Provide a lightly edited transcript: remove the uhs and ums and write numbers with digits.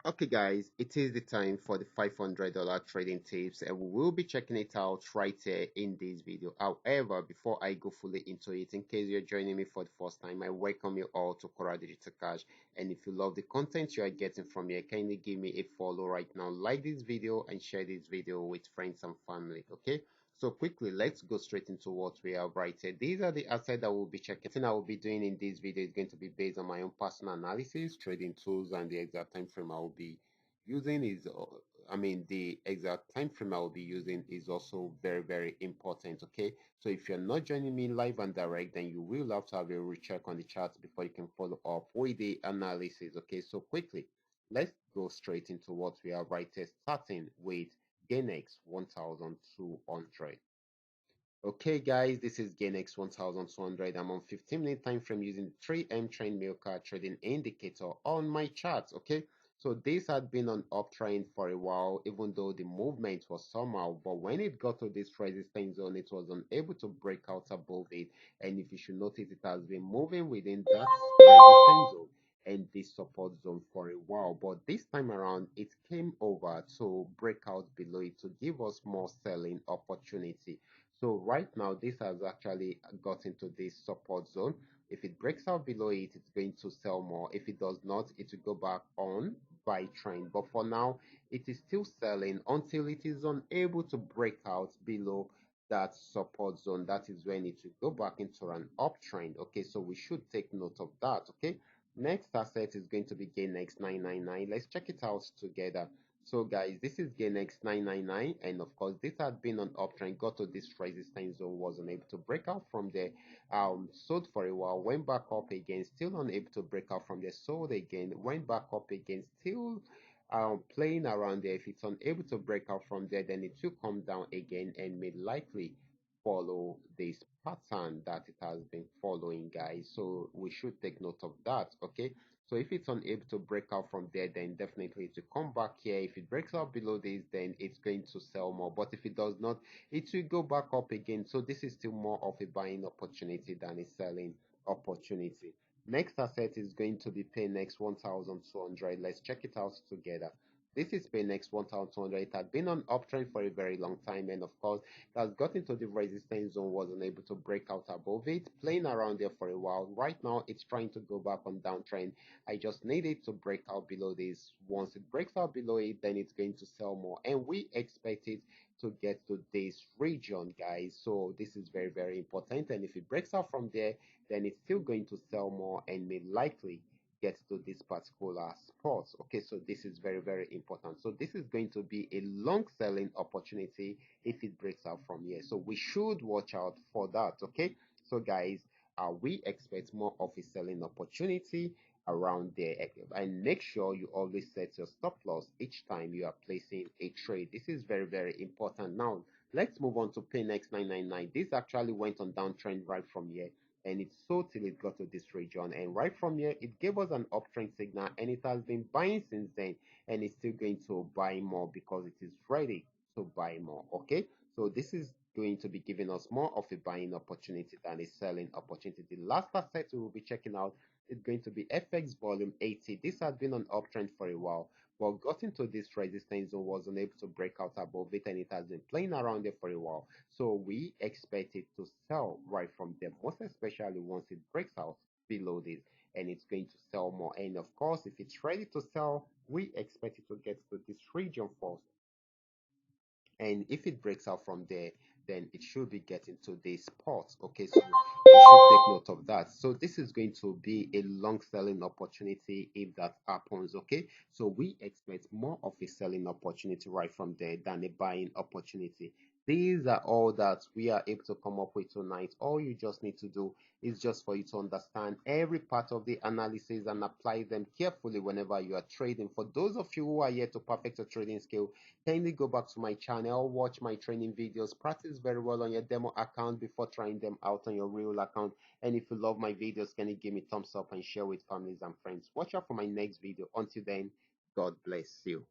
Okay, guys, it is the time for the $500 trading tips, and we will be checking it out right here in this video. However, before I go fully into it, in case you're joining me for the first time, I welcome you all to Qora Digital Cash. And if you love the content you are getting from here, kindly give me a follow right now, like this video, and share this video with friends and family. Okay. So quickly, let's go straight into what we have right here. These are the assets that we'll be checking. Everything I will be doing in this video is going to be based on my own personal analysis, trading tools, and the exact time frame I will be using is. The exact time frame I will be using is also very, very important. Okay, so if you're not joining me live and direct, then you will have to have a recheck on the charts before you can follow up with the analysis. Okay, so quickly, let's go straight into what we are right here, starting with Ganex 1200. Okay guys, this is Ganex 1200. I'm on 15-minute time frame using 3M trend milker trading indicator on my charts. Okay, so this had been on uptrend for a while, even though the movement was somehow, but when it got to this resistance zone, it was unable to break out above it. And if you should notice, it has been moving within that resistance zone and this support zone for a while, but this time around it came over to break out below it to give us more selling opportunity. So right now this has actually got into this support zone. If it breaks out below it, it's going to sell more. If it does not, it will go back on buy trend, but for now it is still selling until it is unable to break out below that support zone. That is when it will go back into an uptrend. Okay, so we should take note of that. Okay, next asset is going to be Gainx 999. Let's check it out together. So guys, this is Gainx 999, and of course this had been on uptrend, got to this resistance zone, was unable to break out from there, sold for a while, went back up again, still unable to break out from there, sold again, went back up again, still playing around there. If it's unable to break out from there, then it will come down again and may likely follow this pattern that it has been following, guys. So we should take note of that. Okay, so if it's unable to break out from there, then definitely it will come back here. If it breaks out below this, then it's going to sell more, but if it does not, it will go back up again. So this is still more of a buying opportunity than a selling opportunity. Next asset is going to be Paynex 1200. Let's check it out together. This is Paynex 1200. It had been on uptrend for a very long time, and of course it has got into the resistance zone, was unable to break out above it, playing around there for a while. Right now it's trying to go back on downtrend. I just need it to break out below this. Once it breaks out below it, then it's going to sell more, and we expect it to get to this region, guys. So this is very, very important, and if it breaks out from there, then it's still going to sell more and may likely get to this particular spot. Okay, so this is very, very important. So this is going to be a long selling opportunity if it breaks out from here, so we should watch out for that. Okay, so guys, we expect more of a selling opportunity around there, and make sure you always set your stop loss each time you are placing a trade. This is very, very important. Now let's move on to Paynex 999. This actually went on downtrend right from here, and it sold till it got to this region, and right from here it gave us an uptrend signal, and it has been buying since then, and it's still going to buy more because it is ready to buy more. Okay, so this is going to be giving us more of a buying opportunity than a selling opportunity. The last asset we will be checking out is going to be FX volume 80. This has been on uptrend for a while, but got into this resistance zone, was unable to break out above it, and it has been playing around there for a while. So we expect it to sell right from there, most especially once it breaks out below this, and it's going to sell more. And of course, if it's ready to sell, we expect it to get to this region first, and if it breaks out from there, then it should be getting to this spot. Okay, so we should take note of that. So this is going to be a long selling opportunity if that happens. Okay, so we expect more of a selling opportunity right from there than a buying opportunity. These are all that we are able to come up with tonight. All you just need to do is just for you to understand every part of the analysis and apply them carefully whenever you are trading. For those of you who are yet to perfect your trading skill, kindly go back to my channel, watch my training videos, practice very well on your demo account before trying them out on your real account. And if you love my videos, can you give me thumbs up and share with families and friends? Watch out for my next video. Until then, God bless you.